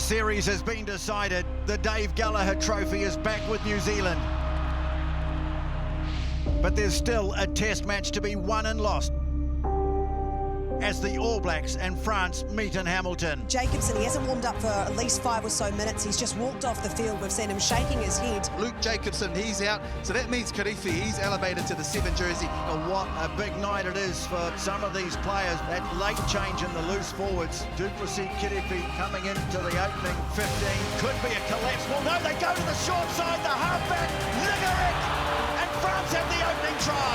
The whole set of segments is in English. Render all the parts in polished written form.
series has been decided. The Dave Gallagher Trophy is back with New Zealand. But there's still a test match to be won and lost as the All Blacks and France meet in Hamilton. Jacobson, he hasn't warmed up for at least 5 or so minutes. He's just walked off the field. We've seen him shaking his head. Luke Jacobson, he's out. So that means Kirifi, he's elevated to the 7 jersey. And what a big night it is for some of these players. That late change in the loose forwards. Duplessis, Kirifi coming into the opening 15. Could be a collapse. Well, no, they go to the short side. The halfback, Ligaric. And France have the opening try.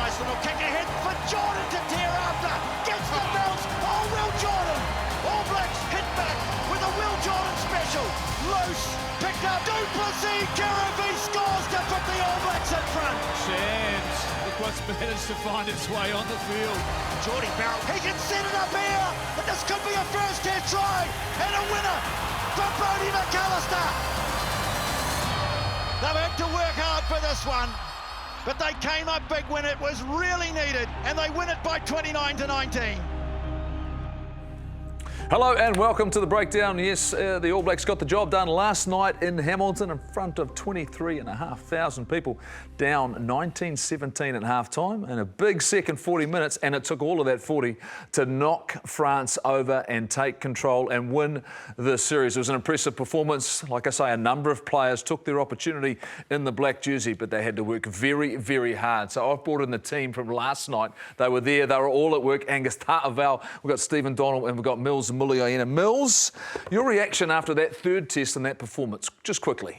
Nice little kick ahead for Jordan to tear after. Gets the bounce. Oh, Will Jordan. All Blacks hit back with a Will Jordan special. Loose. Picked up. Duplessis. Kirifi scores to put the All Blacks in front. Chance. Look what's managed to find its way on the field. Geordie Barrell. He can set it up here. But this could be a first test try. And a winner for Brodie McAllister. They've had to work hard for this one. But they came up big when it was really needed, and they win it by 29-19. Hello and welcome to the breakdown. Yes, the All Blacks got the job done last night in Hamilton in front of 23,500 people, down 19-17 at half-time, and a big second 40 minutes, and it took all of that 40 to knock France over and take control and win the series. It was an impressive performance. Like I say, a number of players took their opportunity in the black jersey, but they had to work very, very hard. So I've brought in the team from last night. They were there. They were all at work. Angus Tartaval, we've got Stephen Donald, and we've got Mills Muliaina. Mills, your reaction after that third test and that performance, just quickly.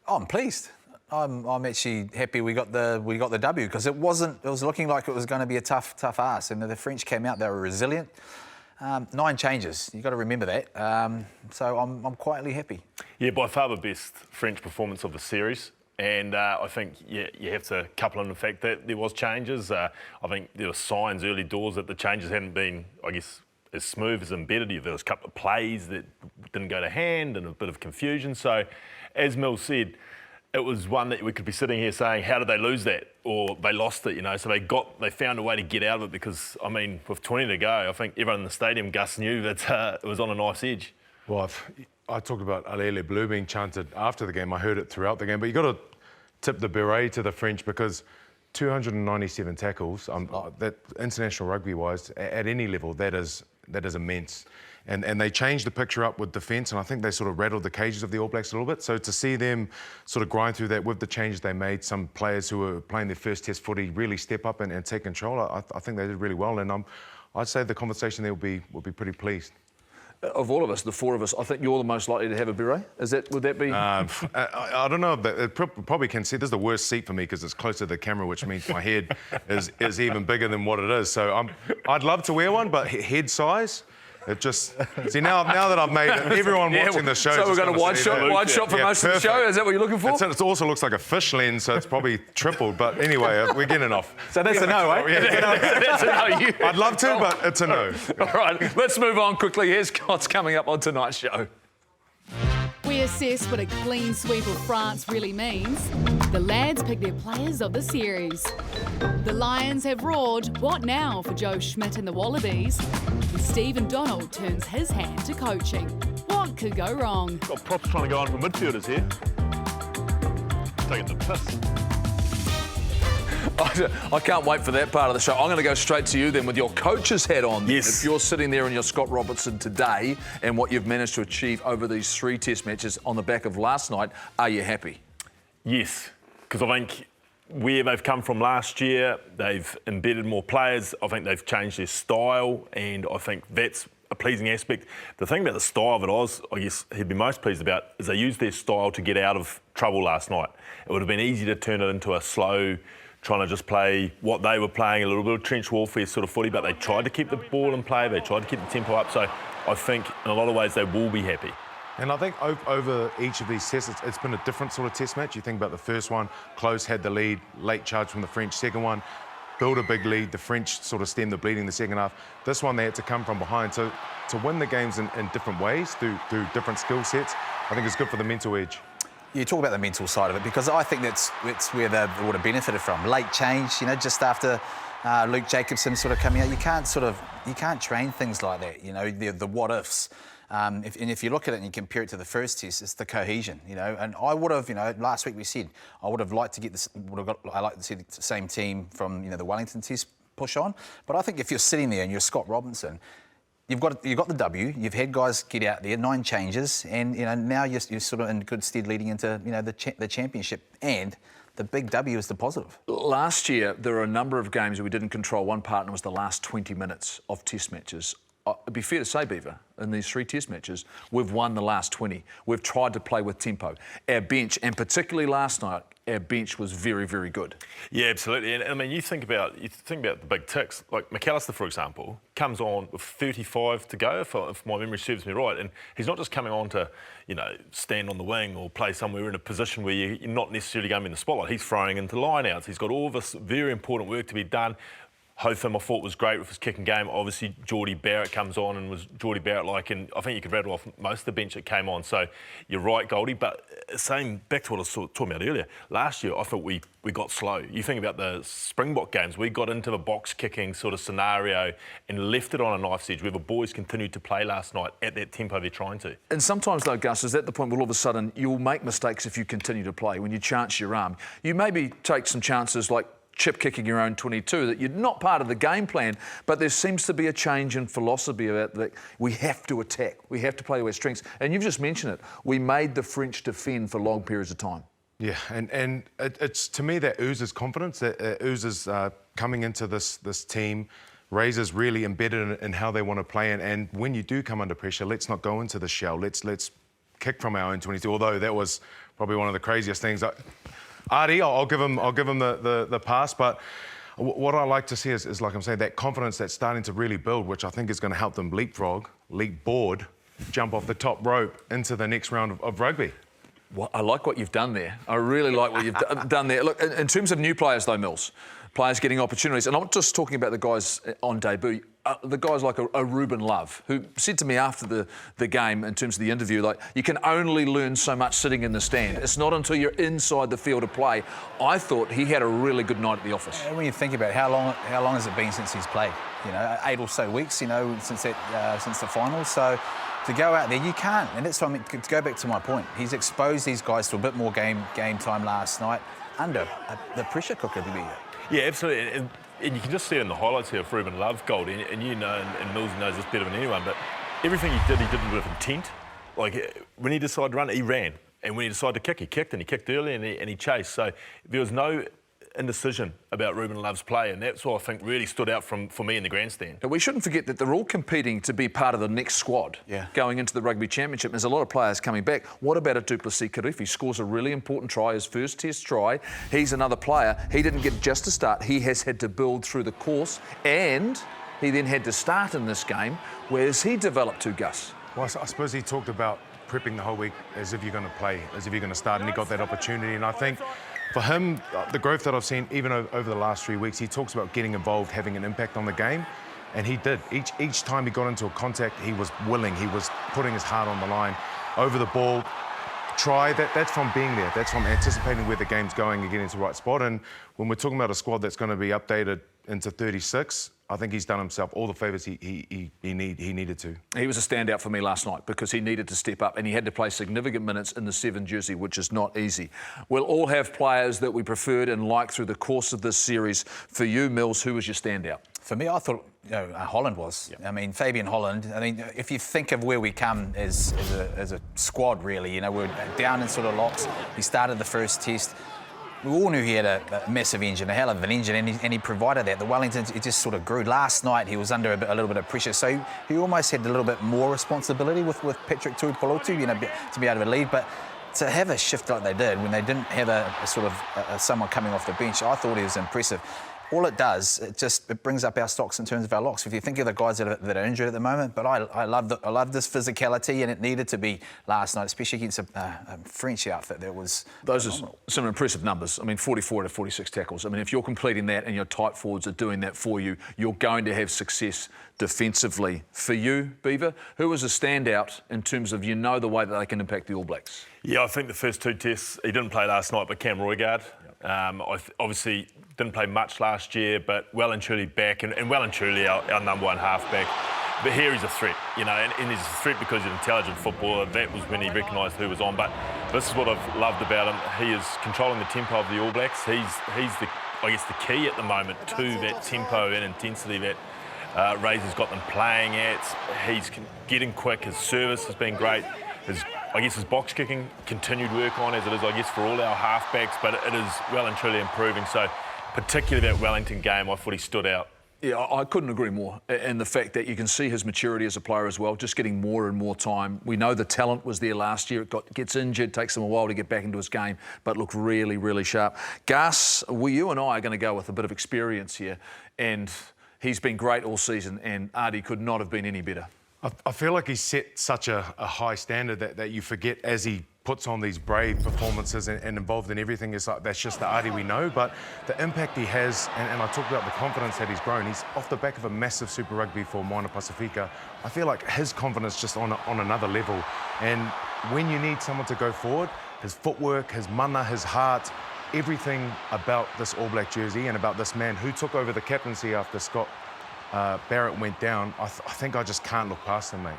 Oh, I'm pleased. I'm actually happy we got the W, because it was looking like it was going to be a tough ask, and the French came out, they were resilient. 9 changes, you've got to remember that. So I'm quietly happy. Yeah, by far the best French performance of the series. And I think you have to couple in the fact that there was changes. I think there were signs early doors that the changes hadn't been, I guess, as smooth as embedded. There was a couple of plays that didn't go to hand and a bit of confusion. So, as Mel said, it was one that we could be sitting here saying, how did they lose that? Or they lost it, you know. So they found a way to get out of it, because, I mean, with 20 to go, I think everyone in the stadium, Gus, knew that it was on a knife's edge. Well, I talked about Alele Bleu being chanted after the game. I heard it throughout the game. But you've got to tip the beret to the French, because 297 tackles, that international rugby-wise, at any level, that is immense. And they changed the picture up with defence, and I think they sort of rattled the cages of the All Blacks a little bit. So to see them sort of grind through that with the changes they made, some players who were playing their first test footy really step up and take control, I think they did really well. And I'd say the conversation there will be pretty pleased. Of all of us, the 4 of us, I think you're the most likely to have a beret. Would that be? I don't know, but it probably can see. This is the worst seat for me because it's closer to the camera, which means my head is even bigger than what it is. So I'd love to wear one, but head size. It just see now that I've made it, everyone watching the show. So we've got a wide shot for most of the show. Is that what you're looking for? It also looks like a fish lens, so it's probably tripled. But anyway, we're getting off. So that's a no, eh? That's a no. I'd love to, but it's a no. All right, let's move on quickly. Here's what's coming up on tonight's show. We assess what a clean sweep of France really means. The lads pick their players of the series. The Lions have roared, what now for Joe Schmidt and the Wallabies? And Stephen Donald turns his hand to coaching. What could go wrong? Got props trying to go on for midfielders here. Taking the piss. I can't wait for that part of the show. I'm going to go straight to you then with your coach's hat on. Yes. If you're sitting there in your Scott Robertson today and what you've managed to achieve over these 3 test matches on the back of last night, are you happy? Yes, because I think where they've come from last year, they've embedded more players. I think they've changed their style, and I think that's a pleasing aspect. The thing about the style that I guess he'd be most pleased about is they used their style to get out of trouble last night. It would have been easy to turn it into a slow, trying to just play what they were playing, a little bit of trench warfare sort of footy, but they tried to keep the ball in play, they tried to keep the tempo up, so I think in a lot of ways they will be happy. And I think over each of these tests, it's been a different sort of test match. You think about the first one, Close had the lead, late charge from the French. Second one, build a big lead, the French sort of stemmed the bleeding in the second half. This one, they had to come from behind. So to win the games in different ways, through different skill sets, I think it's good for the mental edge. You talk about the mental side of it, because I think that's where they would have benefited from. Late change, you know, just after Luke Jacobson sort of coming out. You can't train things like that, you know, the what ifs. And if you look at it and you compare it to the first test, it's the cohesion, you know. And I would have, you know, last week we said I would have liked to get this. I like to see the same team from, you know, the Wellington test push on. But I think if you're sitting there and you're Scott Robinson, you've got the W. You've had guys get out there, 9 changes, and you know now you're sort of in good stead leading into, you know, the championship. And the big W is the positive. Last year, there were a number of games where we didn't control one part, and it was the last 20 minutes of test matches. It'd be fair to say, Beaver, in these 3 test matches, we've won the last 20. We've tried to play with tempo. Our bench, and particularly last night, our bench was very, very good. Yeah, absolutely. And I mean, you think about the big ticks. Like McAllister, for example, comes on with 35 to go, if my memory serves me right. And he's not just coming on to, you know, stand on the wing or play somewhere in a position where you're not necessarily going to be in the spotlight. He's throwing into line-outs. He's got all this very important work to be done. Hotham, I thought, was great with his kicking game. Obviously, Geordie Barrett comes on and was Geordie Barrett-like, and I think you could rattle off most of the bench that came on. So you're right, Goldie, but same back to what I was talking about earlier. Last year, I thought we got slow. You think about the Springbok games, we got into the box kicking sort of scenario and left it on a knife's edge, where the boys continued to play last night at that tempo they're trying to. And sometimes, though, Gus, is at the point where all of a sudden you'll make mistakes if you continue to play. When you chance your arm, you maybe take some chances like chip kicking your own 22, that you're not part of the game plan, but there seems to be a change in philosophy about that. We have to attack. We have to play to our strengths. And you've just mentioned it. We made the French defend for long periods of time. Yeah, and it's to me that oozes confidence, that oozes coming into this team. Razor's really embedded in how they want to play, and when you do come under pressure, let's not go into the shell. Let's kick from our own 22. Although that was probably one of the craziest things. Artie, I'll give him the pass, but what I like to see is, like I'm saying, that confidence that's starting to really build, which I think is going to help them leapboard, jump off the top rope into the next round of rugby. Well, I like what you've done there. I really like what you've done there. Look, in terms of new players, though, Mills, players getting opportunities, and I'm not just talking about the guys on debut, the guys like a Ruben Love, who said to me after the game, in terms of the interview, like, you can only learn so much sitting in the stand. It's not until you're inside the field of play. I thought he had a really good night at the office. When you think about how long has it been since he's played? You know, 8 or so weeks, you know, since the finals. So to go out there, you can't. And that's what I mean, to go back to my point. He's exposed these guys to a bit more game time last night under the pressure cooker to be. Yeah, absolutely. And you can just see it in the highlights here of Ruben Love, Goldie, and you know, and Mills knows this better than anyone, but everything he did with intent. Like, when he decided to run, he ran. And when he decided to kick, he kicked, and he kicked early, and he chased. So there was no indecision about Ruben Love's play, and that's what I think really stood out for me in the grandstand. But we shouldn't forget that they're all competing to be part of the next squad going into the Rugby Championship. There's a lot of players coming back. What about a Duplessis Kirifi? Scores a really important try, his first test try. He's another player. He didn't get just a start. He has had to build through the course, and he then had to start in this game. Where has he developed to, Gus? Well, I suppose he talked about prepping the whole week as if you're going to play, as if you're going to start, and he got that opportunity. And I think for him, the growth that I've seen even over the last 3 weeks, he talks about getting involved, having an impact on the game, and he did. Each time he got into a contact, he was willing, he was putting his heart on the line. Over the ball, try, that's from being there. That's from anticipating where the game's going and getting to the right spot. And when we're talking about a squad that's going to be updated into 36, I think he's done himself all the favours he needed to. He was a standout for me last night because he needed to step up and he had to play significant minutes in the 7 jersey, which is not easy. We'll all have players that we preferred and liked through the course of this series. For you, Mills, who was your standout? For me, I thought Holland was. Yep. I mean, Fabian Holland. I mean, if you think of where we come as a squad, really, you know, we're down in sort of locks. He started the first test. We all knew he had a massive engine, a hell of an engine, and he provided that. The Wellington, it just sort of grew. Last night, he was under a little bit of pressure, so he almost had a little bit more responsibility with Patrick Tuipulotu, you know, to be able to lead. But to have a shift like they did when they didn't have a sort of someone coming off the bench, I thought he was impressive. All it does, it brings up our stocks in terms of our locks. If you think of the guys that are injured at the moment, but I love this physicality, and it needed to be last night, especially against a French outfit that was Those phenomenal. are some impressive numbers. I mean, 44 to 46 tackles. I mean, if you're completing that and your tight forwards are doing that for you, you're going to have success defensively. For you, Beaver, who was a standout in terms of, you know, the way that they can impact the All Blacks? Yeah, I think the first 2 tests, he didn't play last night, but Cam Roygaard. Obviously didn't play much last year, but well and truly back, and well and truly our number one halfback. But here he's a threat, you know, and he's a threat because he's an intelligent footballer. That was when he recognised who was on. But this is what I've loved about him. He is controlling the tempo of the All Blacks. He's the, I guess, the key at the moment to that tempo and intensity that Razor's got them playing at. He's getting quick. His service has been great. His box kicking continued work on, as it is, I guess, for all our halfbacks, but it is well and truly improving. So, particularly that Wellington game, I thought he stood out. Yeah, I couldn't agree more. And the fact that you can see his maturity as a player as well, just getting more and more time. We know the talent was there last year. It gets injured, takes him a while to get back into his game, but looked really, really sharp. Gus, you and I are going to go with a bit of experience here. And he's been great all season, and Artie could not have been any better. I feel like he's set such a high standard that you forget as he puts on these brave performances and involved in everything. It's like, that's just the Artie we know, but the impact he has, and I talked about the confidence that he's grown. He's off the back of a massive Super Rugby for Moana Pasifika. I feel like his confidence just on another level. And when you need someone to go forward, his footwork, his mana, his heart, everything about this All Black jersey and about this man who took over the captaincy after Scott Barrett went down, I think I just can't look past him, mate.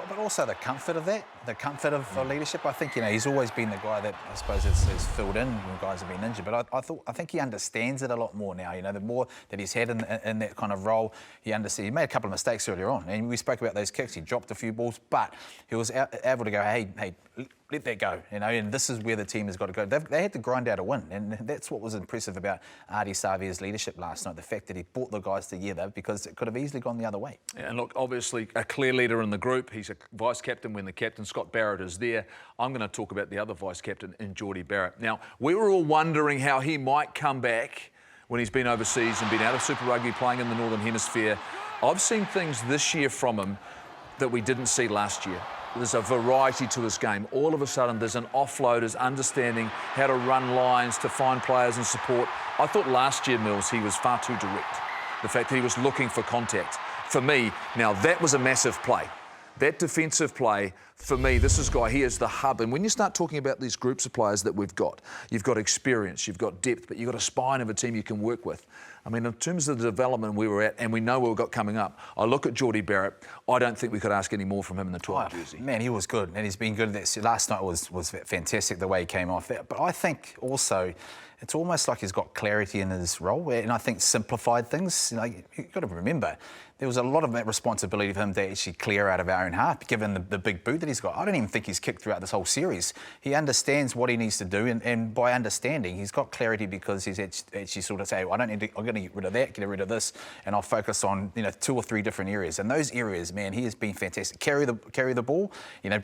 But also the comfort of that, the comfort of leadership. I think, you know, he's always been the guy that I suppose has filled in when guys have been injured. But I think he understands it a lot more now. You know, the more that he's had in that kind of role, he understands. He made a couple of mistakes earlier on, and we spoke about those kicks. He dropped a few balls, but he was able to go, hey, let that go, you know, and this is where the team has got to go. They had to grind out a win, and that's what was impressive about Ardie Savea's leadership last night, the fact that he brought the guys together, because it could have easily gone the other way. And look, obviously a clear leader in the group. He's a vice-captain when the captain, Scott Barrett, is there. I'm going to talk about the other vice-captain in Geordie Barrett. Now, we were all wondering how he might come back when he's been overseas and been out of Super Rugby playing in the Northern Hemisphere. I've seen things this year from him that we didn't see last year. There's a variety to his game. All of a sudden, there's an offload, his understanding how to run lines, to find players and support. I thought last year, Mills, he was far too direct. The fact that he was looking for contact. For me, now that was a massive play. That defensive play, for me, this is guy, he is the hub. And when you start talking about these groups of players that we've got, you've got experience, you've got depth, but you've got a spine of a team you can work with. I mean, in terms of the development we were at, and we know what we've got coming up, I look at Geordie Barrett, I don't think we could ask any more from him in the 12 jersey. Man, he was good, and he's been good at that. Last night was fantastic, the way he came off that. But I think also, it's almost like he's got clarity in his role, and I think simplified things. You know, you've got to remember, there was a lot of that responsibility for him to actually clear out of our own half, given the big boot that he's got. I don't even think he's kicked throughout this whole series. He understands what he needs to do, and by understanding, he's got clarity because he's actually sort of say, I'm going to get rid of that, get rid of this, and I'll focus on 2 or 3 different areas. And those areas, man, he has been fantastic. Carry the ball,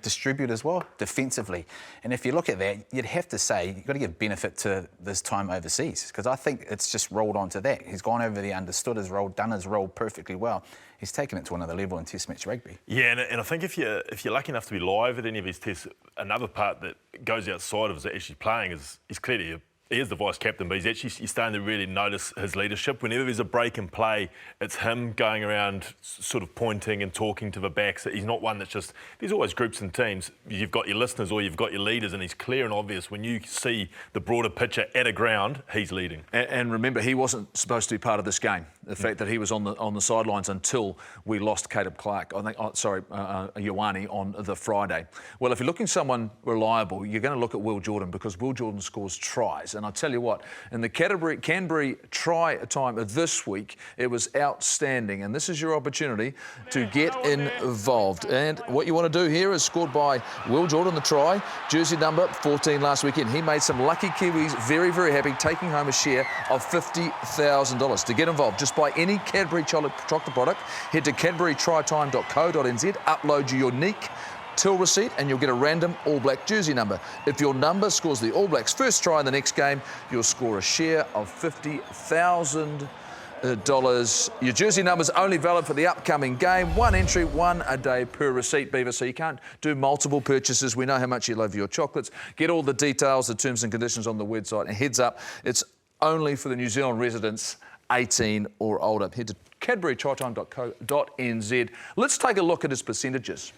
distribute as well, defensively. And if you look at that, you'd have to say you've got to give benefit to this time overseas, because I think it's just rolled onto that. He's gone over there, understood his role, done his role perfectly well. He's taken it to another level in Test match rugby. Yeah, and I think if you're lucky enough to be live at any of his tests, another part that goes outside of his actually playing is clearly he is the vice-captain, but you're starting to really notice his leadership. Whenever there's a break in play, it's him going around sort of pointing and talking to the backs. He's not one that's just... There's always groups and teams. You've got your listeners or you've got your leaders, and he's clear and obvious. When you see the broader picture at a ground, he's leading. And remember, he wasn't supposed to be part of this game. The fact that he was on the sidelines until we lost Caleb Clark, Ioane on the Friday. Well, if you're looking for someone reliable, you're going to look at Will Jordan, because Will Jordan scores tries. And I tell you what, in the Canterbury try time this week, it was outstanding. And this is your opportunity to get involved. And what you want to do here is scored by Will Jordan, the try, jersey number 14 last weekend. He made some lucky Kiwis very, very happy, taking home a share of $50,000. To get involved, just buy any Cadbury chocolate product, head to cadburytrytime.co.nz, upload your unique till receipt, and you'll get a random All Black jersey number. If your number scores the All Blacks' first try in the next game, you'll score a share of $50,000. Your jersey number's only valid for the upcoming game. 1 entry, 1 a day per receipt, Beaver, so you can't do multiple purchases. We know how much you love your chocolates. Get all the details, the terms and conditions on the website. And heads up, it's only for the New Zealand residents 18 or older. Head to cadburytrytime.co.nz. Let's take a look at his percentages.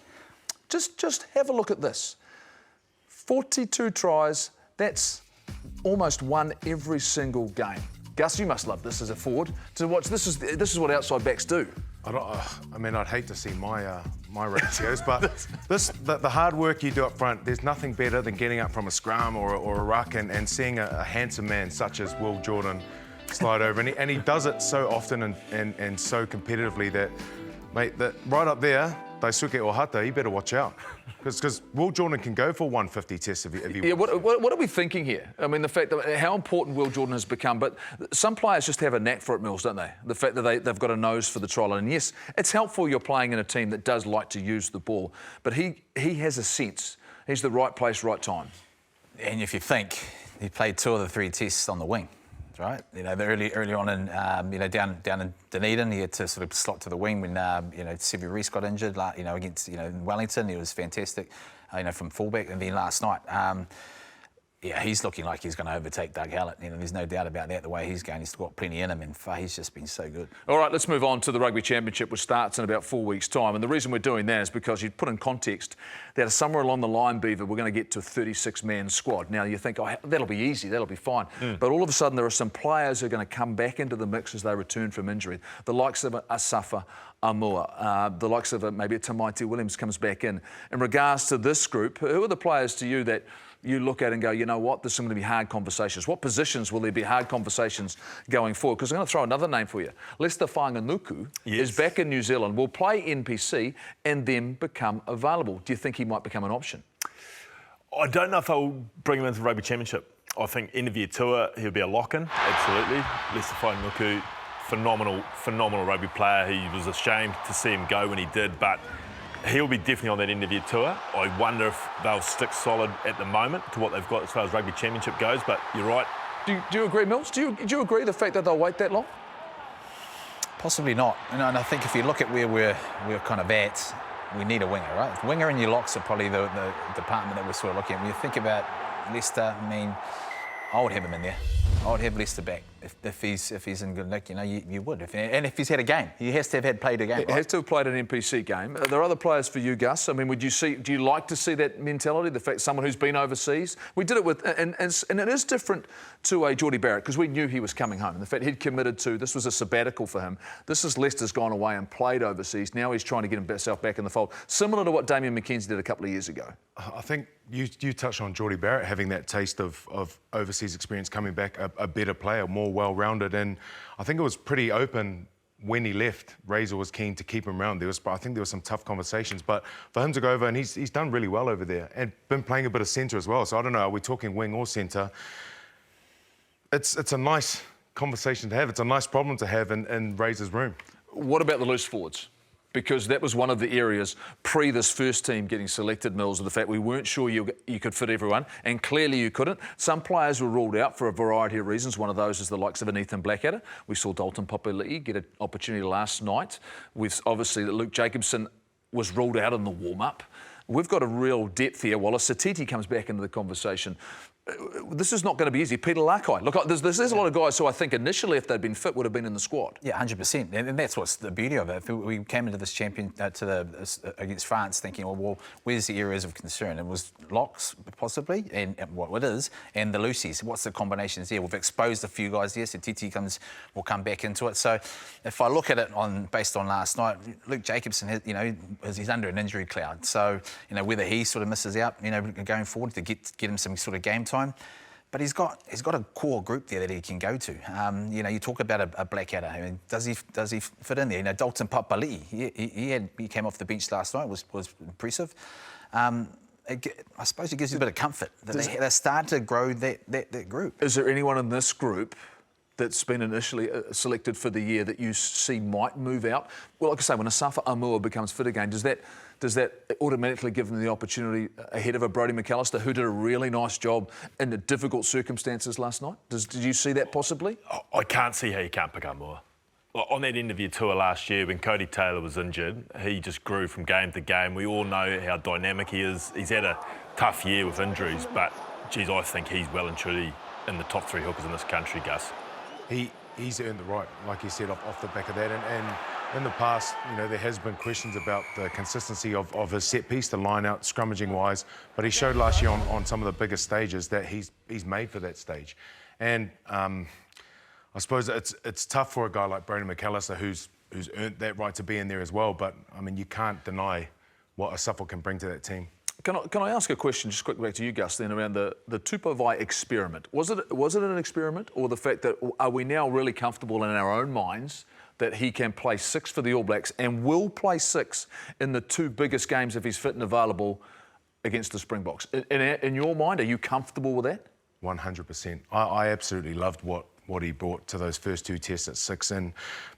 Just have a look at this. 42 tries, that's almost one every single game. Gus, you must love this as a forward to watch. This is what outside backs do. I mean, I'd hate to see my ratios, but the hard work you do up front, there's nothing better than getting up from a scrum or a ruck and seeing a handsome man such as Will Jordan slide over. And he does it so often and so competitively that, mate, that right up there, Daisuke Ohata, you better watch out. Because Will Jordan can go for 150 tests if he Yeah, wants. what are we thinking here? I mean, the fact that how important Will Jordan has become, but some players just have a knack for it, Mills, don't they? The fact that they've got a nose for the try line. And yes, it's helpful you're playing in a team that does like to use the ball, but he has a sense. He's the right place, right time. And if you think, he played 2 of the 3 tests on the wing. Right, you know, early on in, down in Dunedin, he had to sort of slot to the wing when, Sevi Reece got injured, against, Wellington. He was fantastic, from fullback. And then last night, he's looking like he's going to overtake Doug Hallett. There's no doubt about that. The way he's going, he's got plenty in him, and he's just been so good. All right, let's move on to the Rugby Championship, which starts in about 4 weeks' time. And the reason we're doing that is because you put in context that somewhere along the line, Beaver, we're going to get to a 36-man squad. Now, you think, oh, that'll be easy, that'll be fine. But all of a sudden, there are some players who are going to come back into the mix as they return from injury. The likes of Asafa Amua, the likes of maybe Tamaiti Williams comes back in. In regards to this group, who are the players to you that you look at and go, you know what, there's going to be hard conversations? What positions will there be hard conversations going forward? Because I'm going to throw another name for you. Lester Whanganuku is back in New Zealand, will play NPC and then become available. Do you think he might become an option? I don't know if I'll bring him into the Rugby Championship. I think end of year tour, he'll be a lock-in, absolutely. Lester Whanganuku, phenomenal rugby player. He was ashamed to see him go when he did, but he'll be definitely on that end of year tour. I wonder if they'll stick solid at the moment to what they've got as far as Rugby Championship goes, but you're right. Do you agree, Mills? Do you agree the fact that they'll wait that long? Possibly not. And I think if you look at where we're kind of at, we need a winger, right? Winger and your locks are probably the department that we're sort of looking at. When you think about Lester, I mean, I would have him in there. I would have Lester back if he's in good nick. You would. And if he's had a game, he has to have played a game. He has to have played an NPC game. Are there other players for you, Gus? I mean, do you like to see that mentality? The fact someone who's been overseas. We did it with, and it is different to a Geordie Barrett because we knew he was coming home. And the fact he'd committed to this was a sabbatical for him. This is Lester's gone away and played overseas. Now he's trying to get himself back in the fold, similar to what Damien McKenzie did a couple of years ago. I think you touched on Geordie Barrett having that taste of overseas experience, coming back a better player, more well-rounded, and I think it was pretty open when he left. Razor was keen to keep him around. I think there were some tough conversations, but for him to go over, and he's done really well over there and been playing a bit of centre as well. So I don't know, are we talking wing or centre? It's a nice conversation to have. It's a nice problem to have in Razor's room. What about the loose forwards? Because that was one of the areas pre this first team getting selected, Mills, of the fact we weren't sure you could fit everyone, and clearly you couldn't. Some players were ruled out for a variety of reasons. One of those is the likes of an Ethan Blackadder. We saw Dalton Papali'i get an opportunity last night. We've obviously that Luke Jacobson was ruled out in the warm-up. We've got a real depth here. Wallace Satiti comes back into the conversation. This is not going to be easy. Peter Lakai. Look, there's a lot of guys who I think initially, if they'd been fit, would have been in the squad. Yeah, 100%. And that's what's the beauty of it. We came into this against France thinking, well, where's the areas of concern? It was locks, possibly, and what it is, and the loosies. What's the combinations there? We've exposed a few guys there, so Titi will come back into it. So if I look at it based on last night, Luke Jacobson, he's under an injury cloud. So, whether he sort of misses out, going forward to get him some sort of game time. But he's got a core group there that he can go to. You talk about a Blackadder. I mean, does he fit in there? Dalton Papali'i, he came off the bench last night, was impressive. I suppose it gives you a bit of comfort that they're starting to grow that group. Is there anyone in this group that's been initially selected for the year that you see might move out? Well, like I say, when Asafa Amua becomes fit again, does that automatically give them the opportunity ahead of a Brodie McAllister, who did a really nice job in the difficult circumstances last night? Did you see that possibly? I can't see how you can't pick up more. On that end of your tour last year, when Cody Taylor was injured, he just grew from game to game. We all know how dynamic he is. He's had a tough year with injuries, but, geez, I think he's well and truly in the top 3 hookers in this country, Gus. He's earned the right, like you said, off the back of that. And in the past, there has been questions about the consistency of his set piece, the line out, scrummaging-wise. But he showed last year on some of the biggest stages that he's made for that stage. And I suppose it's tough for a guy like Brodie McAllister, who's earned that right to be in there as well. But I mean, you can't deny what Asafo can bring to that team. Can I ask a question, just quickly back to you, Gus, then around the Tupovai experiment? Was it an experiment, or the fact that are we now really comfortable in our own minds that he can play 6 for the All Blacks and will play 6 in the 2 biggest games if he's fit and available against the Springboks? In your mind, are you comfortable with that? 100%. I absolutely loved what he brought to those first 2 tests at 6, and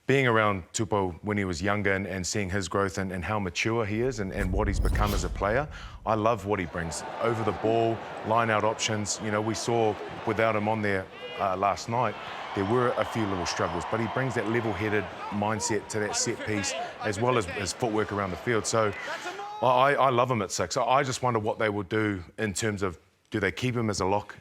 being around Tupo when he was younger and seeing his growth and how mature he is and what he's become as a player, I love what he brings. Over the ball, line-out options. You know, we saw without him on there last night, there were a few little struggles, but he brings that level-headed mindset to that set piece as well as his footwork around the field. So I love him at 6. I just wonder what they will do in terms of, do they keep him as a lock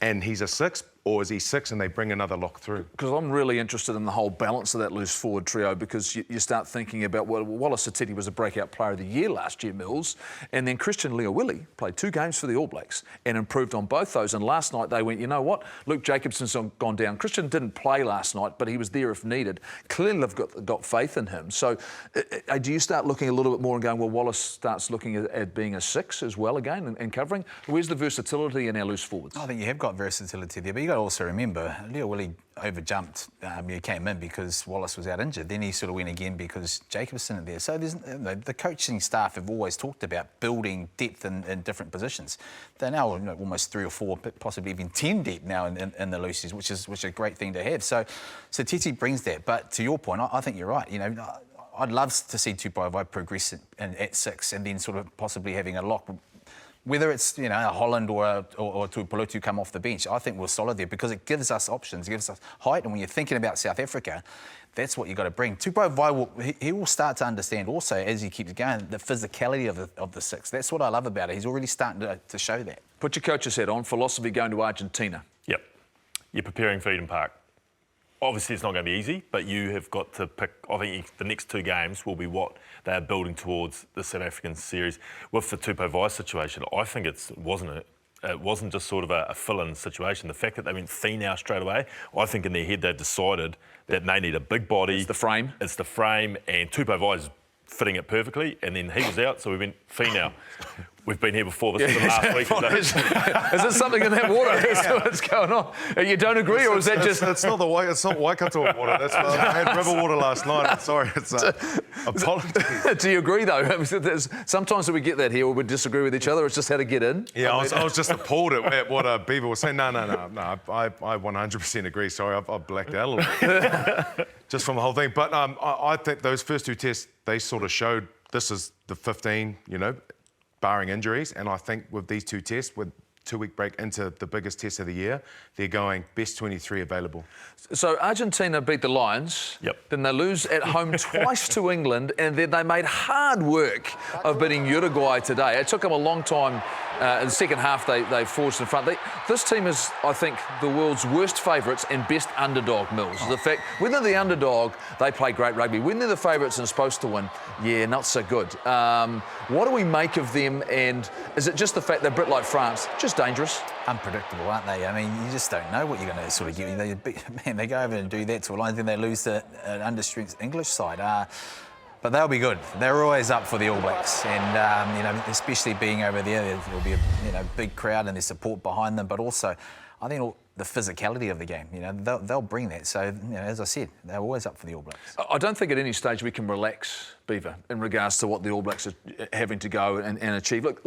and he's a 6, or is he 6 and they bring another lock through? Because I'm really interested in the whole balance of that loose forward trio, because you start thinking about, well, Wallace Satiti was a breakout player of the year last year, Mills, and then Christian Leawili played 2 games for the All Blacks and improved on both those. And last night they went, you know what, Luke Jacobson's gone down. Christian didn't play last night, but he was there if needed. Clearly they've got faith in him. So do you start looking a little bit more and going, well, Wallace starts looking at being a 6 as well again and covering? Where's the versatility in our loose forwards? I think you have got versatility there, but you got to also remember, Leawili overjumped. He came in because Wallace was out injured. Then he sort of went again because Jacobson isn't there. So the coaching staff have always talked about building depth in different positions. They're now almost 3 or 4, possibly even 10 deep now in the loosies, which is a great thing to have. So Titi brings that. But to your point, I think you're right. You know, I'd love to see Tupovai progress at 6 and then sort of possibly having a lock. Whether it's, you know, a Holland or Tuipulotu come off the bench, I think we're solid there because it gives us options, it gives us height. And when you're thinking about South Africa, that's what you've got to bring. Tupovai he will start to understand also, as he keeps going, the physicality of the 6. That's what I love about it. He's already starting to show that. Put your coach's hat on. Philosophy going to Argentina. Yep. You're preparing for Eden Park. Obviously, it's not going to be easy, but you have got to pick. I think the next 2 games will be what they are building towards the South African series. With the Tupovai situation, I think it wasn't just sort of a fill-in situation. The fact that they went Finau straight away, I think in their head they decided that they need a big body. It's the frame. It's the frame, and Tupovai is fitting it perfectly, and then he was out, so we went Finau. We've been here before. This is the last week. Is there something in that water? What's going on? You don't agree, or is that just? It's not it's not Waikato water. That's I had river water last night. I'm sorry. It's apologies. Do you agree though? Sometimes we get that here, we disagree with each other. It's just how to get in. Yeah, I was just appalled at what Beaver was saying. No. I 100% agree. Sorry, I've blacked out a little bit just from the whole thing. But I think those first 2 tests, they sort of showed this is the 15, you know, barring injuries. And I think with these 2 tests, with 2-week break into the biggest test of the year, they're going best 23 available. So Argentina beat the Lions. Yep. Then they lose at home twice to England, and then they made hard work of beating Uruguay today. It took them a long time. In the second half, they forged in front. This team is, I think, the world's worst favourites and best underdog, Mills. The fact, when they're the underdog, they play great rugby. When they're the favourites and supposed to win, yeah, not so good. What do we make of them, and is it just the fact they're a bit like France, just dangerous? Unpredictable, aren't they? I mean, you just don't know what you're going to sort of get. They go over and do that to a line, then they lose to an understrength English side. But they'll be good. They're always up for the All Blacks, and you know, especially being over there, there'll be a big crowd and there's support behind them. But also, I think the physicality of the game, you know, they'll bring that. So, you know, as I said, they're always up for the All Blacks. I don't think at any stage we can relax, Beaver, in regards to what the All Blacks are having to go and achieve. Look,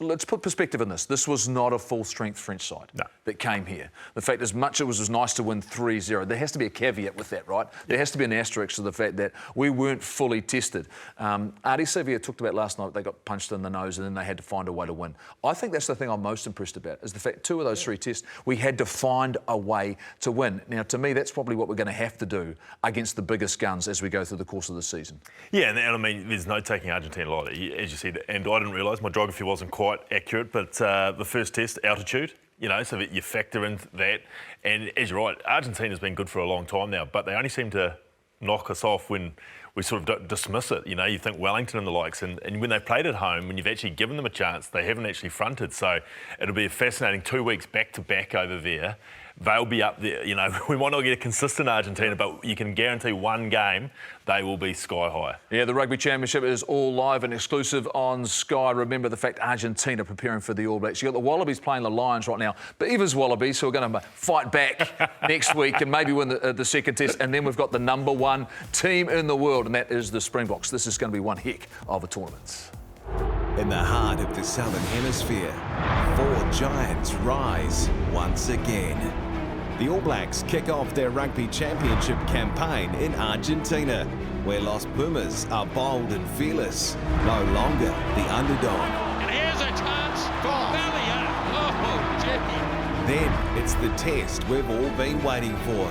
let's put perspective in this. This was not a full-strength French side that came here. The fact, as much as it was nice to win 3-0, there has to be a caveat with that, right? There has to be an asterisk to the fact that we weren't fully tested. Adi Sevilla talked about last night, they got punched in the nose and then they had to find a way to win. I think that's the thing I'm most impressed about, is the fact 2 of those 3 tests, we had to find a way to win. Now, to me, that's probably what we're going to have to do against the biggest guns as we go through the course of the season. Yeah, and I mean, there's no taking Argentina lightly, as you said, and I didn't realise my geography wasn't quite accurate, but the first test, altitude, you know, so that you factor in that. And as you're right, Argentina's been good for a long time now, but they only seem to knock us off when we sort of dismiss it. You know, you think Wellington and the likes, and when they've played at home, when you've actually given them a chance, they haven't actually fronted. So it'll be a fascinating 2 weeks back to back over there. They'll be up there. You know, we might not get a consistent Argentina, but you can guarantee one game they will be sky high. Yeah, the Rugby Championship is all live and exclusive on Sky. Remember the fact Argentina preparing for the All Blacks. You've got the Wallabies playing the Lions right now. Beaver's Wallabies, so we're going to fight back next week and maybe win the second test. And then we've got the #1 team in the world, and that is the Springboks. This is going to be one heck of a tournament. In the heart of the Southern Hemisphere, 4 giants rise once again. The All Blacks kick off their Rugby Championship campaign in Argentina, where Los Pumas are bold and fearless, no longer the underdog. And here's a chance for Bellier. Oh, Jimmy. Then it's the test we've all been waiting for.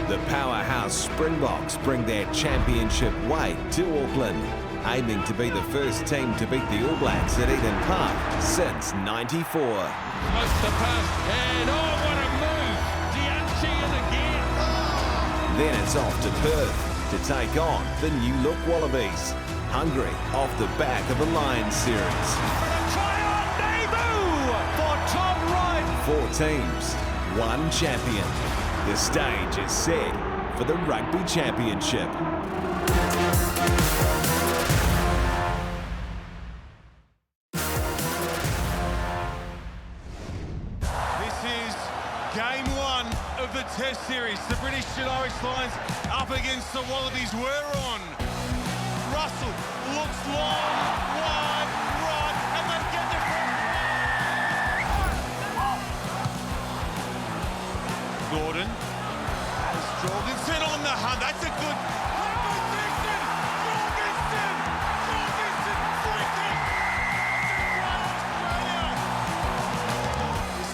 The powerhouse Springboks bring their championship weight to Auckland, aiming to be the first team to beat the All Blacks at Eden Park since '94. Close to pass, and oh, what a move! Diancian again. Then it's off to Perth to take on the new-look Wallabies, hungry off the back of the Lions series. Try on debut for Tom Wright. 4 teams, 1 champion. The stage is set for the Rugby Championship. Game 1 of the Test Series. The British and Irish Lions up against the Wallabies. We're on. Russell looks long, wide, right, and they get the Gordon has Jorgensen on the hunt. That's a good.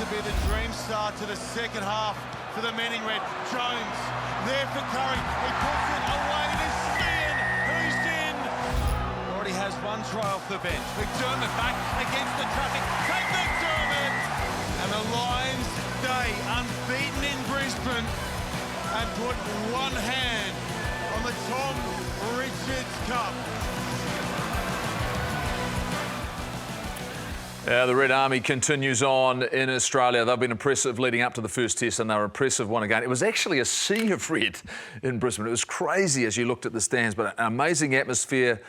Be the dream start to the second half for the men in red. Jones there for Curry. He puts it away to Smean, who's in. Already has 1 try off the bench. McDermott back against the traffic. Take McDermott. And the Lions stay unbeaten in Brisbane and put 1 hand on the Tom Richards Cup. The Red Army continues on in Australia. They've been impressive leading up to the first test, and they were impressive one again. It was actually a sea of red in Brisbane. It was crazy as you looked at the stands, but an amazing atmosphere,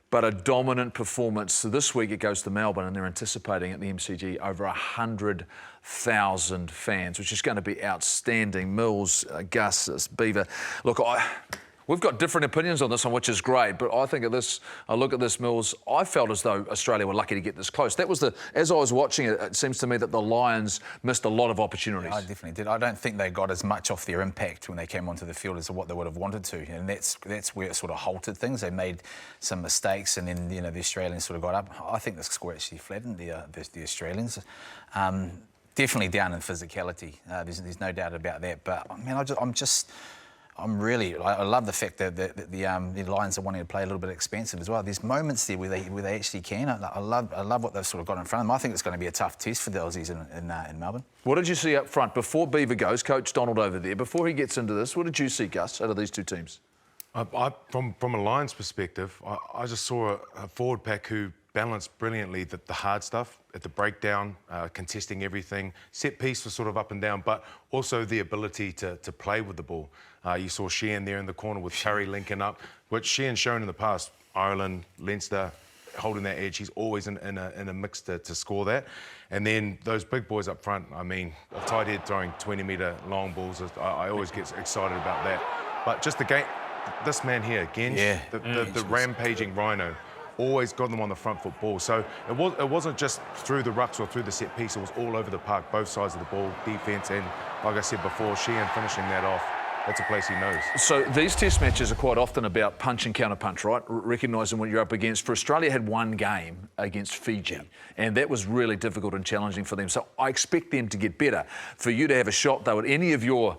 but a dominant performance. So this week it goes to Melbourne, and they're anticipating at the MCG over 100,000 fans, which is going to be outstanding. Mills, Gus, Beaver. Look, we've got different opinions on this one, which is great, but I think I look at this, Mills, I felt as though Australia were lucky to get this close. That was as I was watching it, it seems to me that the Lions missed a lot of opportunities. Yeah, I definitely did. I don't think they got as much off their impact when they came onto the field as what they would have wanted to, and that's where it sort of halted things. They made some mistakes, and then the Australians sort of got up. I think the score actually flattened the Australians. Definitely down in physicality. There's no doubt about that. But I mean, I love the fact that the Lions are wanting to play a little bit expensive as well. There's moments there where they actually can. I love what they've sort of got in front of them. I think it's going to be a tough test for the Aussies in Melbourne. What did you see up front before Beaver goes? Coach Donald over there. Before he gets into this, what did you see, Gus, out of these 2 teams? From a Lions perspective, I just saw a forward pack who balanced brilliantly the hard stuff at the breakdown, contesting everything. Set piece was sort of up and down, but also the ability to play with the ball. You saw Sheehan there in the corner with Curry linking up, which Sheehan's shown in the past. Ireland, Leinster, holding that edge. He's always in a mix to score that. And then those big boys up front, I mean, a tight head throwing 20-metre long balls, I always get excited about that. But just the game, this man here, Genj, the rampaging rhino, always got them on the front foot ball. So it wasn't just through the rucks or through the set piece, it was all over the park, both sides of the ball, defence, and like I said before, Sheehan finishing that off. That's a place he knows. So these test matches are quite often about punch and counter-punch, right? Recognising what you're up against. For Australia had 1 game against Fiji, and that was really difficult and challenging for them. So I expect them to get better. For you to have a shot, though, at any of your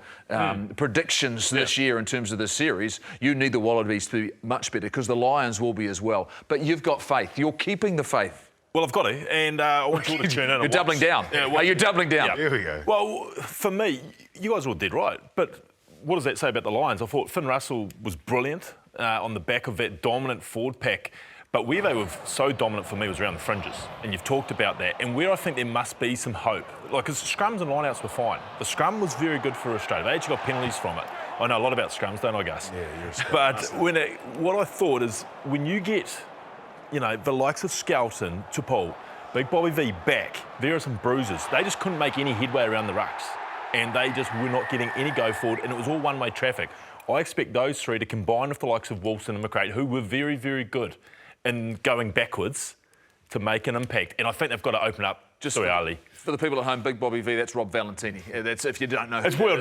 predictions this year in terms of the series, you need the Wallabies to be much better, because the Lions will be as well. But you've got faith. You're keeping the faith. Well, I've got to, and I want you all to tune in. You're doubling down. Yeah, Are you doubling down? Yeah. Here we go. Well, for me, you guys are all dead right, but what does that say about the Lions? I thought Finn Russell was brilliant. on the back of that dominant forward pack. But where they were so dominant for me was around the fringes, and you've talked about that. And where I think there must be some hope, like, because scrums and lineouts were fine. The scrum was very good for Australia. They actually got penalties from it. I know a lot about scrums, don't I, Gus? Yeah, you're a scrum. But what I thought is, when you get, you know, the likes of Skelton, Tupou, Big Bobby V back, there are some bruises. They just couldn't make any headway around the rucks, and they just were not getting any go forward, and it was all one-way traffic. I expect those three to combine with the likes of Wilson and McRae, who were very, very good in going backwards, to make an impact. And I think they've got to open up. Sorry, Ali. For the people at home, Big Bobby V, that's Rob Valentini. That's, if you don't know who it's well,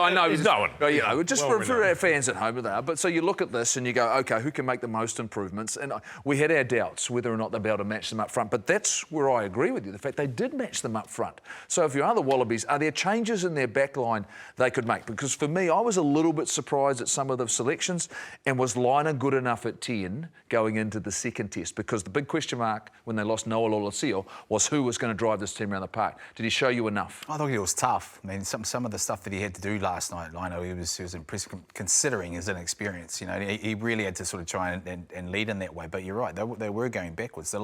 I know. He's known. You know, just for our fans at home, they are. But so you look at this and you go, OK, who can make the most improvements? And we had our doubts whether or not they'll be able to match them up front. But that's where I agree with you, the fact they did match them up front. So if you are the Wallabies, are there changes in their back line they could make? Because for me, I was a little bit surprised at some of the selections. And was Liner good enough at 10 going into the second test? Because the big question mark when they lost Noah Lolesio was who was going to drive this team around the park. Did he show you enough? I thought he was tough. I mean, some of the stuff that he had to do last night, I know he was impressive considering his inexperience. You know, he really had to sort of try and lead in that way. But you're right, they were going backwards.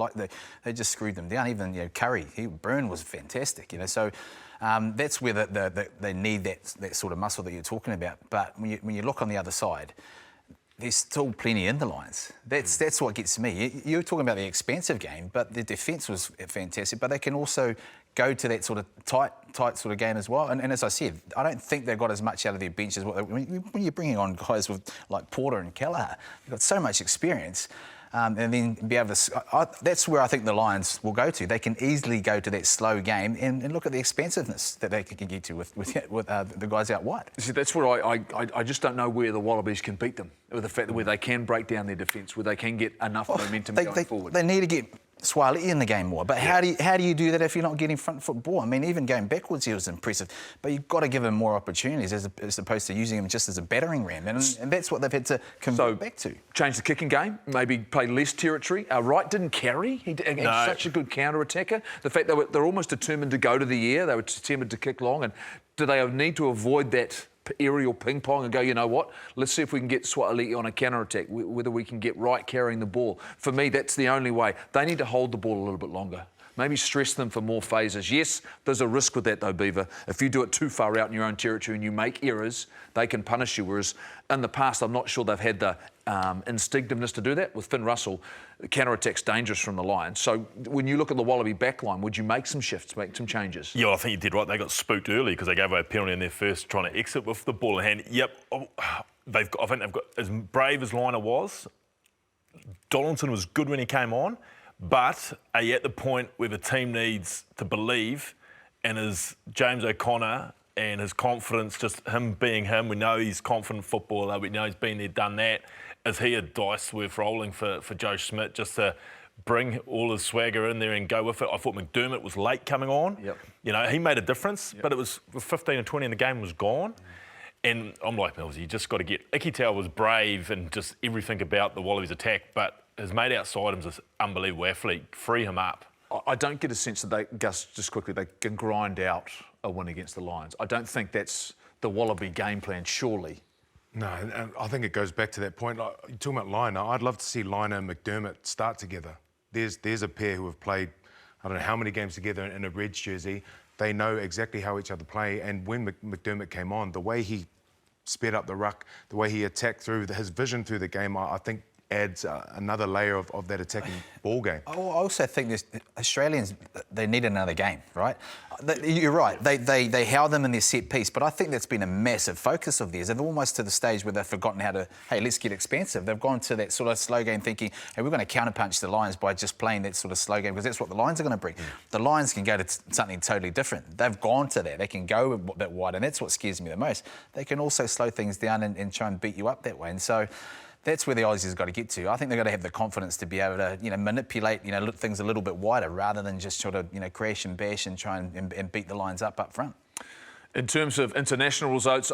They just screwed them down. Even, you know, Curry, Byrne was fantastic. You know, so that's where they need that sort of muscle that you're talking about. But when you look on the other side, there's still plenty in the Lions. That's what gets me. You're talking about the expansive game, but the defence was fantastic. But they can also go to that sort of tight sort of game as well. And as I said, I don't think they've got as much out of their bench as when you're bringing on guys with like Porter and Kelleher. They've got so much experience. And then be able to... that's where I think the Lions will go to. They can easily go to that slow game and look at the expansiveness that they can get to with the guys out wide. See, that's where I just don't know where the Wallabies can beat them, with the fact that where they can break down their defence, where they can get enough momentum going forward. They need to get Swaley in the game more. But how do you do that if you're not getting front foot ball? I mean, even going backwards, he was impressive. But you've got to give him more opportunities as opposed to using him just as a battering ram. And that's what they've had to convert back to. Change the kicking game, maybe play less territory. Wright didn't carry. He's such a good counter-attacker. The fact they're almost determined to go to the air. They were determined to kick long. And do they need to avoid that aerial ping-pong and go, you know what, let's see if we can get Swaley on a counter-attack, whether we can get Wright carrying the ball. For me, that's the only way. They need to hold the ball a little bit longer. Maybe stress them for more phases. Yes, there's a risk with that though, Beaver. If you do it too far out in your own territory and you make errors, they can punish you. Whereas in the past, I'm not sure they've had the instinctiveness to do that. With Finn Russell, the counter-attack's dangerous from the Lions. So when you look at the Wallaby backline, would you make some shifts, make some changes? Yeah, I think you did right. They got spooked early because they gave away a penalty in their first trying to exit with the ball in hand. Yep, I think they've got, as brave as Liner was, Donaldson was good when he came on, but are you at the point where the team needs to believe, and as James O'Connor and his confidence, just him being him, we know he's confident footballer, we know he's been there, done that. Is he a dice worth rolling for Joe Schmidt just to bring all his swagger in there and go with it? I thought McDermott was late coming on. Yep. You know, he made a difference, but it was 15 and 20 and the game was gone. And I'm like, Mills, you just got to get... Ikitau was brave and just everything about the Wallabies attack, but his mate outside him is this unbelievable athlete. Free him up. I don't get a sense that they, Gus, just quickly, they can grind out a win against the Lions. I don't think that's the Wallaby game plan, surely. No, and I think it goes back to that point. Like, you're talking about Liner. I'd love to see Liner and McDermott start together. There's a pair who have played, I don't know how many games together in a Reds jersey. They know exactly how each other play. And when McDermott came on, the way he sped up the ruck, the way he attacked through, his vision through the game, I think adds another layer of that attacking ball game. I also think Australians, they need another game, right? You're right. They howl them in their set piece, but I think that's been a massive focus of theirs. They're almost to the stage where they've forgotten how to, hey, let's get expansive. They've gone to that sort of slow game thinking, hey, we're going to counterpunch the Lions by just playing that sort of slow game because that's what the Lions are going to bring. The Lions can go to something totally different. They've gone to that. They can go a bit wide, and that's what scares me the most. They can also slow things down and try and beat you up that way. And so that's where the Aussies have got to get to. I think they've got to have the confidence to be able to, manipulate, look things a little bit wider rather than just sort of, crash and bash and try and beat the Lions up front. In terms of international results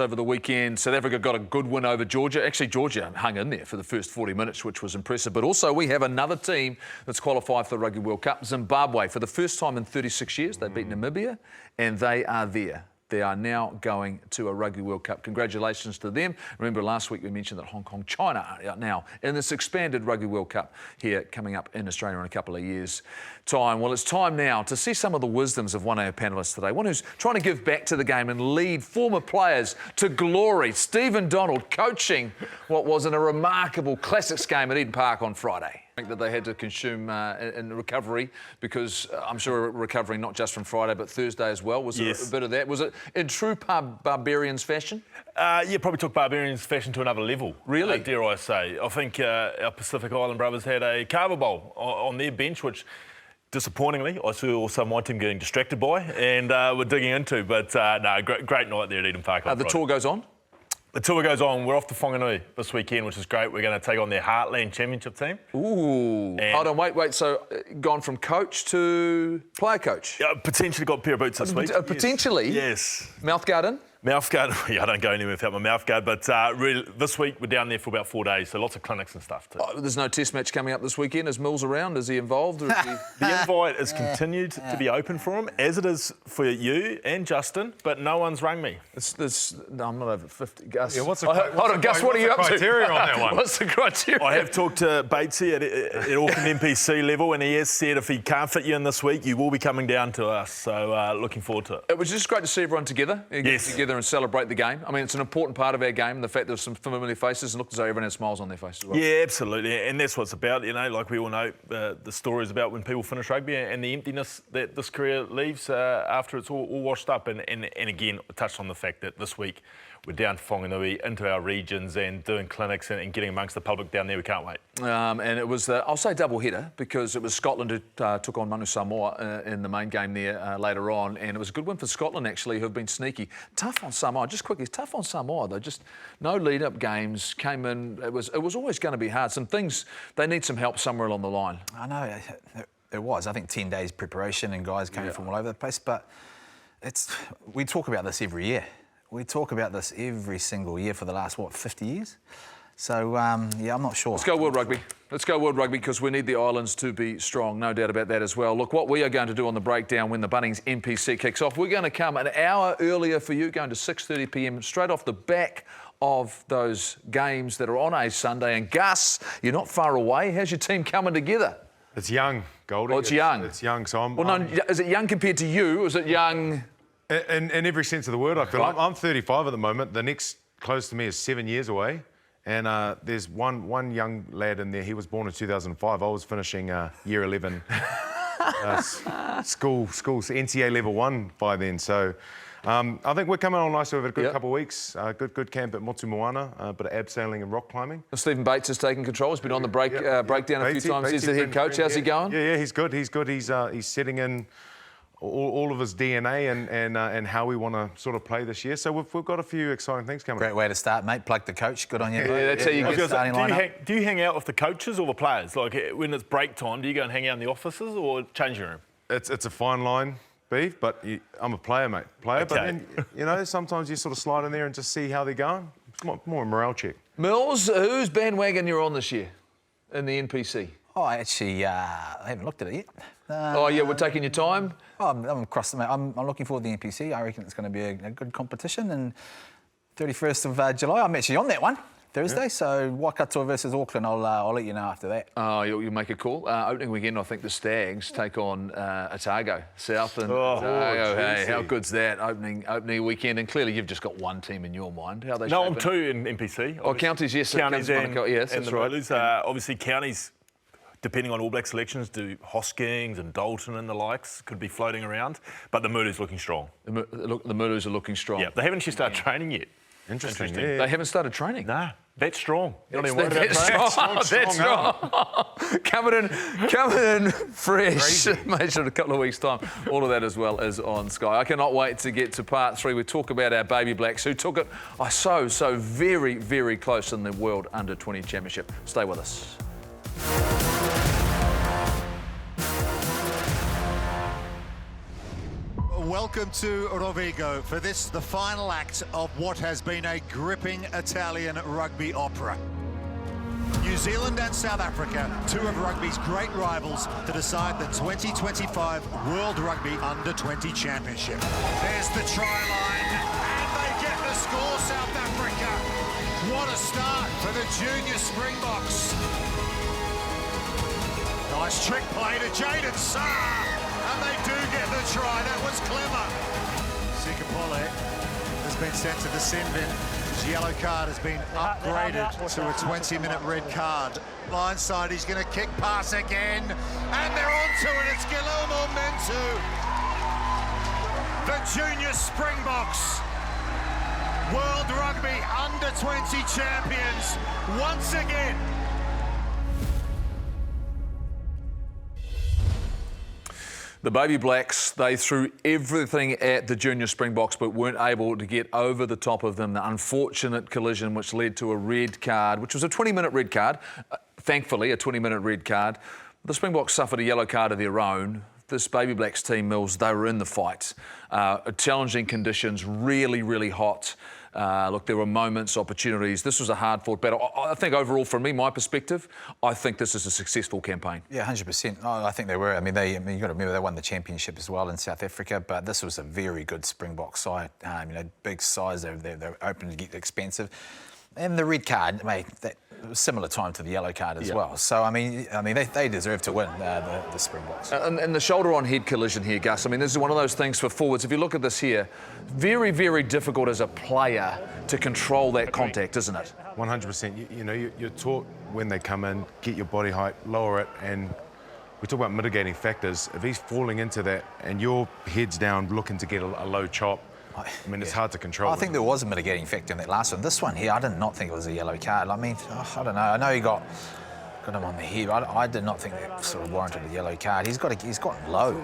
over the weekend, South Africa got a good win over Georgia. Actually, Georgia hung in there for the first 40 minutes, which was impressive. But also, we have another team that's qualified for the Rugby World Cup, Zimbabwe. For the first time in 36 years, they beat Namibia, and they are there. They are now going to a Rugby World Cup. Congratulations to them. Remember last week we mentioned that Hong Kong, China are now in this expanded Rugby World Cup here coming up in Australia in a couple of years' time. Well, it's time now to see some of the wisdoms of one of our panellists today, one who's trying to give back to the game and lead former players to glory. Stephen Donald coaching what was in a remarkable Classics game at Eden Park on Friday. That they had to consume in recovery, because I'm sure recovering not just from Friday but Thursday as well. Was there a bit of that? Was it in true Barbarians fashion? Yeah, probably took Barbarians fashion to another level. Really? Dare I say. I think our Pacific Island brothers had a carver bowl on their bench, which disappointingly I saw some of my team getting distracted by and were digging into. But no, great night there at Eden Park. The tour goes on? The tour goes on. We're off to Whanganui this weekend, which is great. We're going to take on their Heartland Championship team. Ooh. Hold on, wait. So gone from coach to player coach? Potentially got a pair of boots this week. Potentially? Yes. Mouthguard in? Mouthguard, yeah, I don't go anywhere without my mouthguard, but really, this week we're down there for about 4 days, so lots of clinics and stuff too. There's no test match coming up this weekend. Is Mills around? Is he involved? Or is he... The invite is continued to be open for him, as it is for you and Justin, but no one's rang me. No, I'm not over 50. Gus. Yeah, hold on, Gus, what are you up to? Criteria on that one? What's the criteria? I have talked to Batesy at Auckland NPC level, and he has said if he can't fit you in this week, you will be coming down to us, so looking forward to it. It was just great to see everyone together, get together and celebrate the game. I mean, it's an important part of our game, the fact there's some familiar faces and looked as though everyone has smiles on their faces as well. Yeah, absolutely, and that's what it's about, you know, like we all know, the story is about when people finish rugby and the emptiness that this career leaves after it's all washed up. And again, I touched on the fact that this week we're down to Whanganui, into our regions and doing clinics and getting amongst the public down there. We can't wait. And it was, I'll say double header, because it was Scotland who took on Manu Samoa in the main game there later on, and it was a good win for Scotland actually, who've been sneaky. Tough on Samoa, just quickly, tough on Samoa though, just no lead-up games, came in, it was always going to be hard. Some things, they need some help somewhere along the line. I know, there was, I think 10 days preparation and guys came from all over the place, but we talk about this every year. We talk about this every single year for the last, 50 years? So, yeah, I'm not sure. Let's go World Rugby. Let's go World Rugby, because we need the islands to be strong, no doubt about that as well. Look, what we are going to do on the breakdown when the Bunnings NPC kicks off, we're going to come an hour earlier for you, going to 6:30 p.m, straight off the back of those games that are on a Sunday. And Gus, you're not far away. How's your team coming together? It's young, Goldie. Oh, it's young. It's young, so I'm... Well, no, is it young compared to you, or is it young... In every sense of the word, I feel. Right. I'm 35 at the moment. The next close to me is 7 years away. And there's one young lad in there. He was born in 2005. I was finishing year 11 school, NCA level 1 by then. So I think we're coming on nicely over a good couple of weeks. Good camp at Motu Moana, a bit of abseiling and rock climbing. Stephen Bates has taken control. He's been on the breakdown a few times. He's the head coach. How's he going? Yeah, he's good. He's setting in all of his DNA and how we want to sort of play this year. So we've got a few exciting things coming. Great way to start, mate. Plug the coach. Good on you. Yeah, that's how you get starting lineup. Do you hang out with the coaches or the players? Like when it's break time, do you go and hang out in the offices or changing room? It's a fine line, Beef, but I'm a player, mate. Player, but then, you know, sometimes you sort of slide in there and just see how they're going. It's more a morale check. Mills, whose bandwagon you're on this year in the NPC? Oh, actually, I haven't looked at it yet. We're taking your time? I'm looking forward to the NPC. I reckon it's going to be a good competition. And 31st of July, I'm actually on that one, Thursday. So Waikato versus Auckland, I'll let you know after that. Oh, you'll make a call. Opening weekend, I think the Stags take on Otago, South and Otago. Hey, how good's that, opening weekend? And clearly you've just got one team in your mind. How are they No, I'm shaping? two in NPC. Oh, counties, yes. Counties yes, and that's the right. Moolus. Obviously, counties, depending on All Black selections, do Hoskins and Dalton and the likes, could be floating around. But the Moolus looking strong. The Moolus are looking strong. Yeah, they haven't actually started training yet. Interesting. Yeah. They haven't started training? Nah, that's strong. You're not even worried That's about strong. That's strong. Coming in fresh. Made sure in a couple of weeks' time. All of that as well is on Sky. I cannot wait to get to part 3. We talk about our baby blacks who took it so very, very close in the World Under-20 Championship. Stay with us. Welcome to Rovigo for this, the final act of what has been a gripping Italian rugby opera. New Zealand and South Africa, two of rugby's great rivals, to decide the 2025 World Rugby Under-20 Championship. There's the try line, and they get the score, South Africa. What a start for the junior Springboks. Nice trick play to Jaden Sarr, and they do get the try. That was clever. Sikapole has been sent to the sin bin. His yellow card has been upgraded to a 20-minute red card. Blindside, he's going to kick pass again, and they're onto it. It's Guillermo Mentu. The junior Springboks, World Rugby Under-20 champions once again. The Baby Blacks, they threw everything at the junior Springboks but weren't able to get over the top of them. The unfortunate collision which led to a red card, which was a 20-minute red card, thankfully a 20-minute red card. The Springboks suffered a yellow card of their own. This Baby Blacks team, Mills, they were in the fight. Challenging conditions, really, really hot. Look, there were moments, opportunities. This was a hard-fought battle. I think overall, from me, my perspective, I think this is a successful campaign. Yeah, 100%. Oh, I think they were. I mean, you've got to remember they won the championship as well in South Africa, but this was a very good Springbok side. Big size, they're open to get expensive. And the red card, mate, that similar time to the yellow card as well. So, I mean, they deserve to win, the Springboks. And the shoulder-on-head collision here, Gus, I mean, this is one of those things for forwards. If you look at this here, very, very difficult as a player to control that contact, isn't it? 100%. You're taught when they come in, get your body height, lower it, and we talk about mitigating factors. If he's falling into that and your head's down looking to get a low chop, I mean, it's hard to control. I think there was a mitigating factor in that last one. This one here, I did not think it was a yellow card. I mean, I don't know. I know he got him on the head. I did not think that sort of warranted a yellow card. He's gotten low.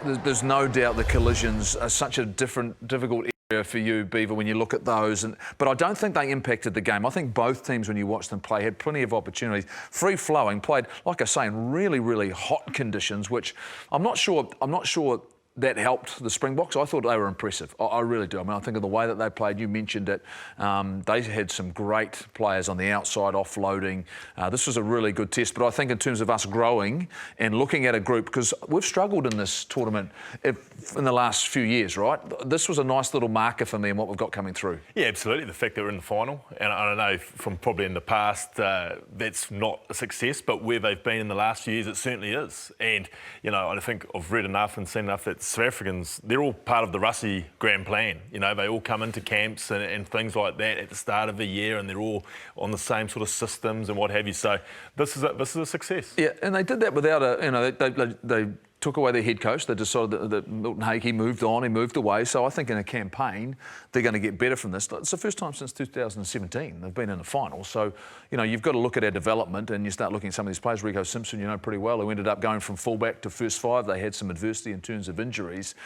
Yeah, there's no doubt the collisions are such a difficult area for you, Beaver, when you look at those. But I don't think they impacted the game. I think both teams, when you watch them play, had plenty of opportunities. Free-flowing, played, like I say, in really, really hot conditions, which I'm not sure that helped the Springboks. I thought they were impressive. I really do. I mean, I think of the way that they played. You mentioned it. They had some great players on the outside, offloading. This was a really good test. But I think in terms of us growing and looking at a group, because we've struggled in this tournament in the last few years, right? This was a nice little marker for me in what we've got coming through. Yeah, absolutely. The fact that we're in the final, and I don't know from probably in the past, that's not a success, but where they've been in the last few years, it certainly is. And, I think I've read enough and seen enough that South Africans, they're all part of the Russie grand plan. They all come into camps and things like that at the start of the year, and they're all on the same sort of systems and what have you. So this is a success. Yeah, and they did that without they took away their head coach. They decided that Milton Hakey moved on, he moved away. So I think in a campaign, they're going to get better from this. It's the first time since 2017 they've been in the final. So, you've got to look at our development and you start looking at some of these players. Rico Simpson, pretty well, who ended up going from fullback to first five. They had some adversity in terms of injuries.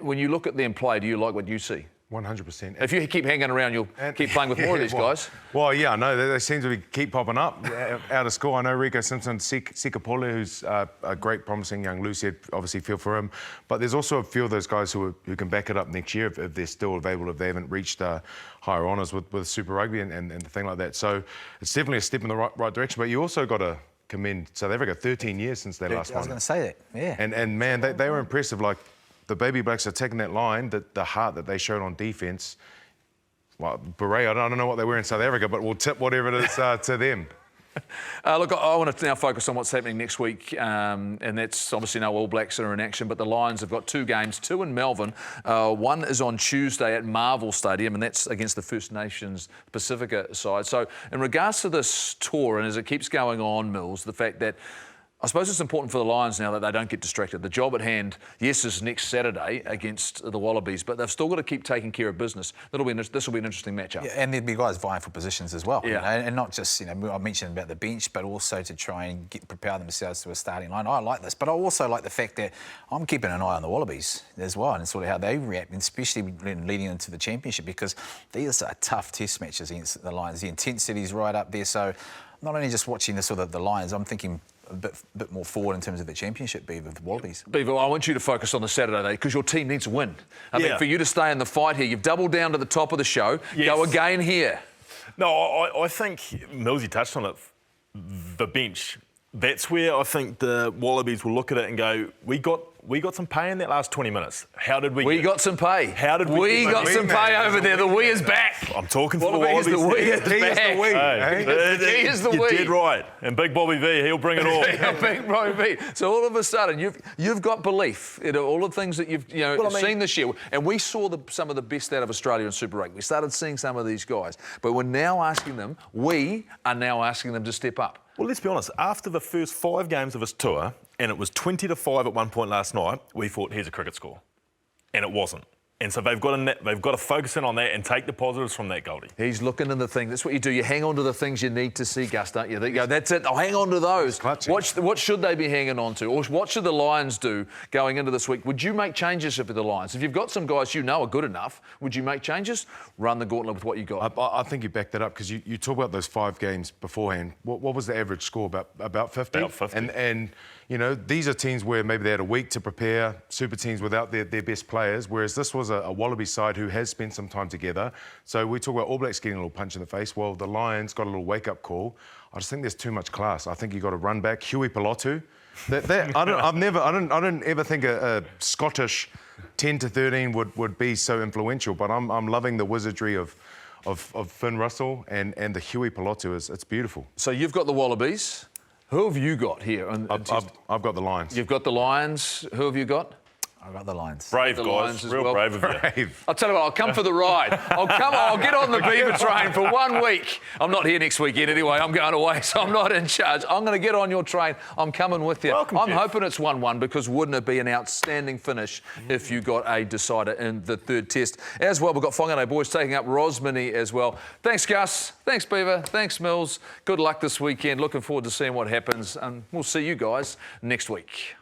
When you look at them play, do you like what you see? 100%. If you keep hanging around, you'll keep playing with more of these guys. Well, yeah, I know. They seem to keep popping up out of school. I know Rico Simpson, Sikapole, who's a great, promising young Lucy, obviously feel for him. But there's also a few of those guys who can back it up next year if they're still available, if they haven't reached higher honours with Super Rugby and the thing like that. So it's definitely a step in the right direction. But you also got to commend South Africa. 13 years since their last one. I was going to say that, yeah. And man, they were impressive. Like, the Baby Blacks are taking that line, the heart that they showed on defence. Well, beret, I don't know what they were in South Africa, but we'll tip whatever it is to them. Look, I want to now focus on what's happening next week, and that's obviously no All Blacks that are in action, but the Lions have got two games, two in Melbourne. One is on Tuesday at Marvel Stadium, and that's against the First Nations Pasifika side. So in regards to this tour, and as it keeps going on, Mills, the fact that I suppose it's important for the Lions now that they don't get distracted. The job at hand, yes, is next Saturday against the Wallabies, but they've still got to keep taking care of business. This will be an interesting matchup. Yeah, and there'd be guys vying for positions as well. Yeah. And not just, I mentioned about the bench, but also to try and prepare themselves to a starting line. I like this, but I also like the fact that I'm keeping an eye on the Wallabies as well and sort of how they react, especially leading into the championship, because these are tough test matches against the Lions. The intensity's right up there, so not only just watching the Lions, I'm thinking a bit more forward in terms of the championship, Beaver, with the Wallabies. Beaver, I want you to focus on the Saturday, because your team needs to win. I think for you to stay in the fight here, you've doubled down to the top of the show. Yes. Go again here. No, I think Millsy touched on it. the bench. That's where I think the Wallabies will look at it and go, we got some pay in that last 20 minutes. How did we We get got some pay. How did we get got that? some pay over there. The we is back. I'm talking for the Wallabies, Wallabies. the we is He is back. the we. Hey, He is the you're we. dead right. And Big Bobby V, he'll bring it all. Big Bobby V. So all of a sudden, you've got belief in all the things that you've seen this year. And we saw some of the best out of Australia in Super Rugby. We started seeing some of these guys. But we're now asking them, we are now asking them to step up. Well, let's be honest. After the first 5 games of this tour, and it was 20-5 at one point last night, we thought, here's a cricket score. And it wasn't. And so they've got to focus in on that and take the positives from that, Goldie. He's looking in the thing. That's what you do. You hang on to the things you need to see, Gus, don't you? They go, that's it. I'll hang on to those. What should they be hanging on to? Or what should the Lions do going into this week? Would you make changes for the Lions? If you've got some guys you know are good enough, would you make changes? Run the gauntlet with what you got. I think you backed that up because you talk about those 5 games beforehand. What was the average score? About 50? About 50. And you know, these are teams where maybe they had a week to prepare, super teams without their best players, whereas this was a Wallaby side who has spent some time together. So we talk about All Blacks getting a little punch in the face. Well, the Lions got a little wake-up call. I just think there's too much class. I think you got to run back. Huey Pilotu. I don't ever think a Scottish 10-13 would be so influential, but I'm loving the wizardry of Finn Russell and the Huey Pilotu. It's beautiful. So you've got the Wallabies. Who have you got here? I've got the Lions. You've got the Lions. Who have you got? I've got the Lions. Brave, The guys. Lions as Real well. brave of you. Brave. I'll tell you what, I'll come for the ride. I'll get on the Beaver train for 1 week. I'm not here next weekend anyway. I'm going away, so I'm not in charge. I'm going to get on your train. I'm coming with you. Welcome, I'm Jeff. hoping it's 1-1 because wouldn't it be an outstanding finish if you got a decider in the 3rd test? As well, we've got Whanganei boys taking up Rosmini as well. Thanks, Gus. Thanks, Beaver. Thanks, Mills. Good luck this weekend. Looking forward to seeing what happens. And we'll see you guys next week.